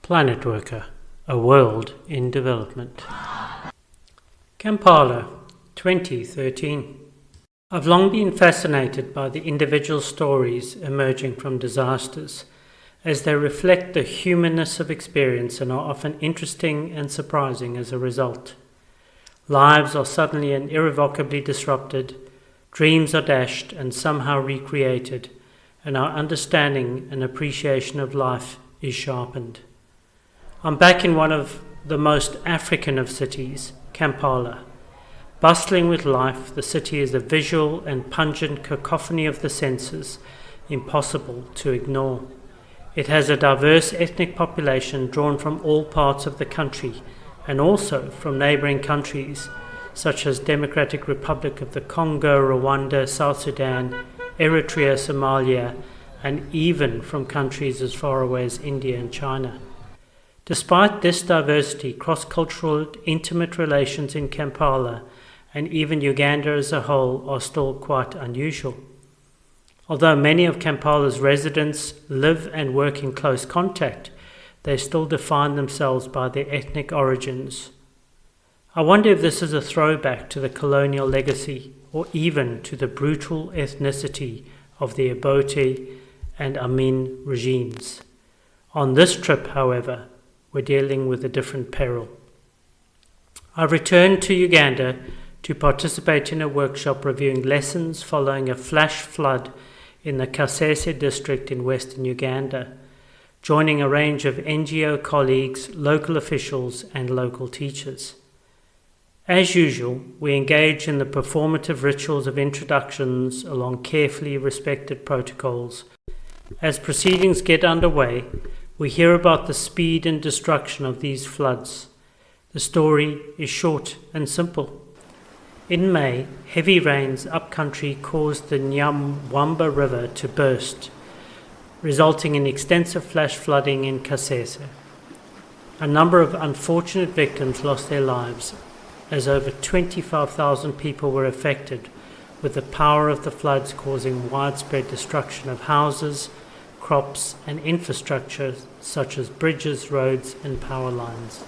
PlanetWorka, a world in development. Kampala, 2013. I've long been fascinated by the individual stories emerging from disasters, as they reflect the humanness of experience and are often interesting and surprising as a result. Lives are suddenly and irrevocably disrupted, dreams are dashed and somehow recreated, and our understanding and appreciation of life is sharpened. I'm back in one of the most African of cities, Kampala. Bustling with life, the city is a visual and pungent cacophony of the senses, impossible to ignore. It has a diverse ethnic population drawn from all parts of the country and also from neighboring countries such as Democratic Republic of the Congo, Rwanda, South Sudan, Eritrea, Somalia, and even from countries as far away as India and China. Despite this diversity, cross-cultural intimate relations in Kampala and even Uganda as a whole are still quite unusual. Although many of Kampala's residents live and work in close contact, they still define themselves by their ethnic origins. I wonder if this is a throwback to the colonial legacy or even to the brutal ethnicity of the Obote and Amin regimes. On this trip, however, we're dealing with a different peril. I returned to Uganda to participate in a workshop reviewing lessons following a flash flood in the Kasese district in western Uganda, joining a range of NGO colleagues, local officials, and local teachers. As usual, we engage in the performative rituals of introductions along carefully respected protocols. As proceedings get underway, we hear about the speed and destruction of these floods. The story is short and simple. In May, heavy rains upcountry caused the Nyamwamba River to burst, resulting in extensive flash flooding in Kasese. A number of unfortunate victims lost their lives, as over 25,000 people were affected, with the power of the floods causing widespread destruction of houses, crops, and infrastructure such as bridges, roads, and power lines.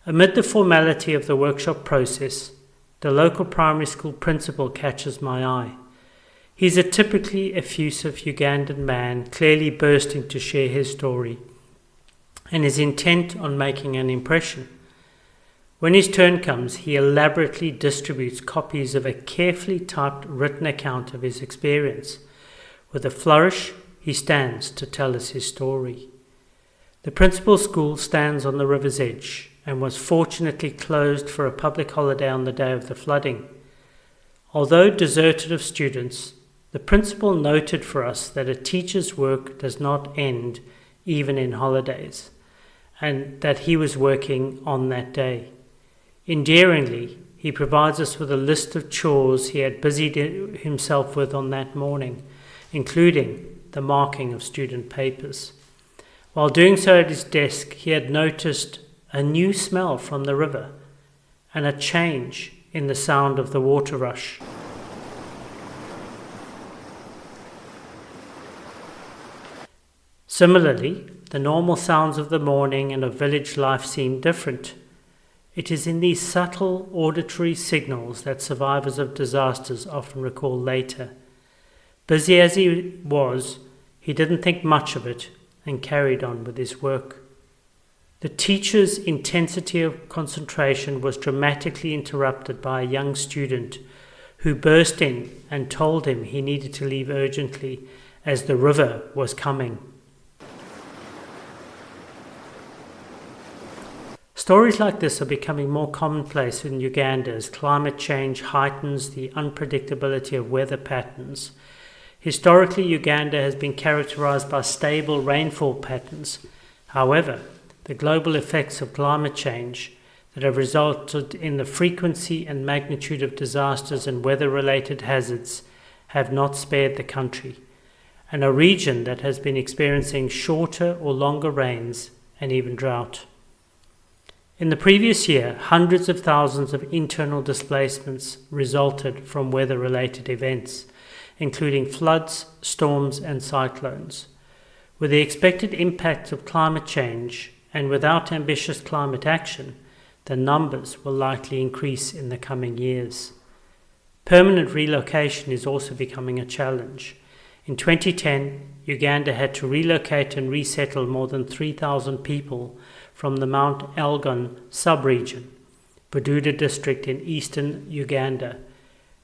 Amid the formality of the workshop process, the local primary school principal catches my eye. He's a typically effusive Ugandan man, clearly bursting to share his story, and is intent on making an impression. When his turn comes, he elaborately distributes copies of a carefully typed written account of his experience. With a flourish, he stands to tell us his story. The principal school stands on the river's edge and was fortunately closed for a public holiday on the day of the flooding. Although deserted of students, the principal noted for us that a teacher's work does not end even in holidays, and that he was working on that day. Endearingly, he provides us with a list of chores he had busied himself with on that morning, including the marking of student papers. While doing so at his desk, he had noticed a new smell from the river and a change in the sound of the water rush. Similarly, the normal sounds of the morning and of village life seemed different. It is in these subtle auditory signals that survivors of disasters often recall later. Busy as he was, he didn't think much of it and carried on with his work. The teacher's intensity of concentration was dramatically interrupted by a young student who burst in and told him he needed to leave urgently as the river was coming. Stories like this are becoming more commonplace in Uganda as climate change heightens the unpredictability of weather patterns. Historically, Uganda has been characterized by stable rainfall patterns. However, the global effects of climate change that have resulted in the frequency and magnitude of disasters and weather-related hazards have not spared the country, and a region that has been experiencing shorter or longer rains and even drought. In the previous year, hundreds of thousands of internal displacements resulted from weather-related events, including floods, storms, and cyclones. With the expected impacts of climate change and without ambitious climate action, the numbers will likely increase in the coming years. Permanent relocation is also becoming a challenge. In 2010, Uganda had to relocate and resettle more than 3,000 people from the Mount Elgon sub-region, Bududa district in eastern Uganda,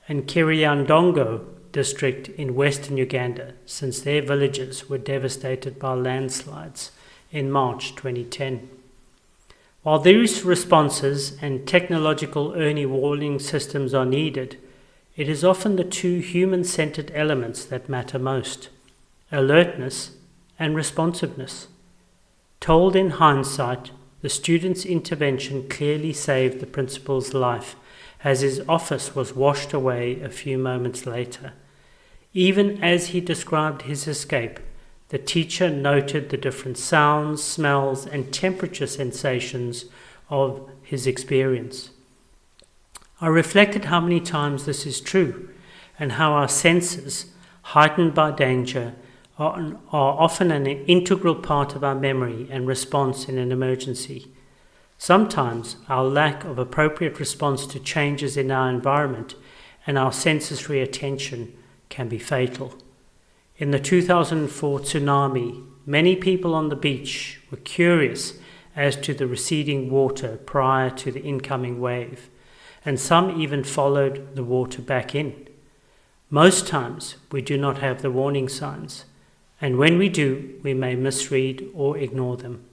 and Kiriandongo district in western Uganda, since their villages were devastated by landslides in March 2010. While these responses and technological early warning systems are needed, it is often the two human-centered elements that matter most: alertness and responsiveness. Told in hindsight, the student's intervention clearly saved the principal's life, as his office was washed away a few moments later. Even as he described his escape, the teacher noted the different sounds, smells, and temperature sensations of his experience. I reflected how many times this is true, and how our senses, heightened by danger, are often an integral part of our memory and response in an emergency. Sometimes our lack of appropriate response to changes in our environment and our sensory attention can be fatal. In the 2004 tsunami, many people on the beach were curious as to the receding water prior to the incoming wave, and some even followed the water back in. Most times we do not have the warning signs, and when we do, we may misread or ignore them.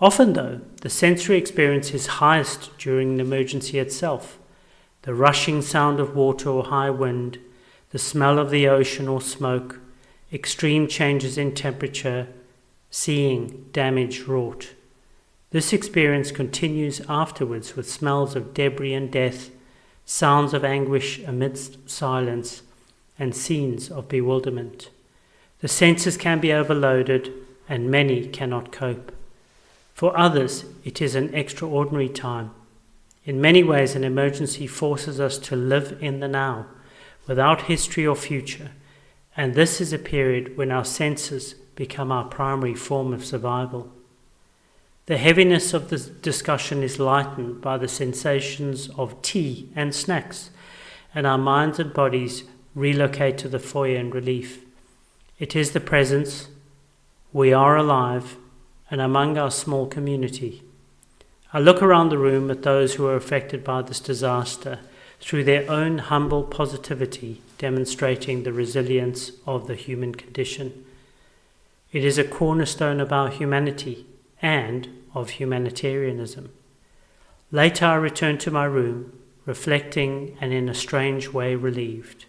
Often though, the sensory experience is highest during the emergency itself. The rushing sound of water or high wind, the smell of the ocean or smoke, extreme changes in temperature, seeing damage wrought. This experience continues afterwards with smells of debris and death, sounds of anguish amidst silence, and scenes of bewilderment. The senses can be overloaded, and many cannot cope. For others, it is an extraordinary time. In many ways, an emergency forces us to live in the now, without history or future, and this is a period when our senses become our primary form of survival. The heaviness of this discussion is lightened by the sensations of tea and snacks, and our minds and bodies relocate to the foyer in relief. It is the presence, we are alive, and among our small community. I look around the room at those who are affected by this disaster through their own humble positivity, demonstrating the resilience of the human condition. It is a cornerstone of our humanity and of humanitarianism. Later I returned to my room, reflecting and in a strange way relieved.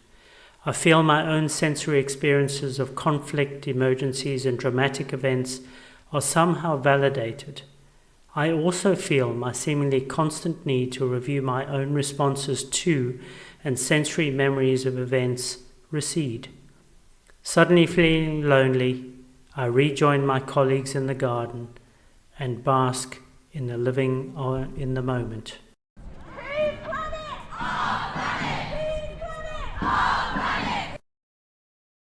I feel my own sensory experiences of conflict, emergencies, and dramatic events are somehow validated. I also feel my seemingly constant need to review my own responses to and sensory memories of events recede. Suddenly feeling lonely, I rejoin my colleagues in the garden and bask in the living in the moment.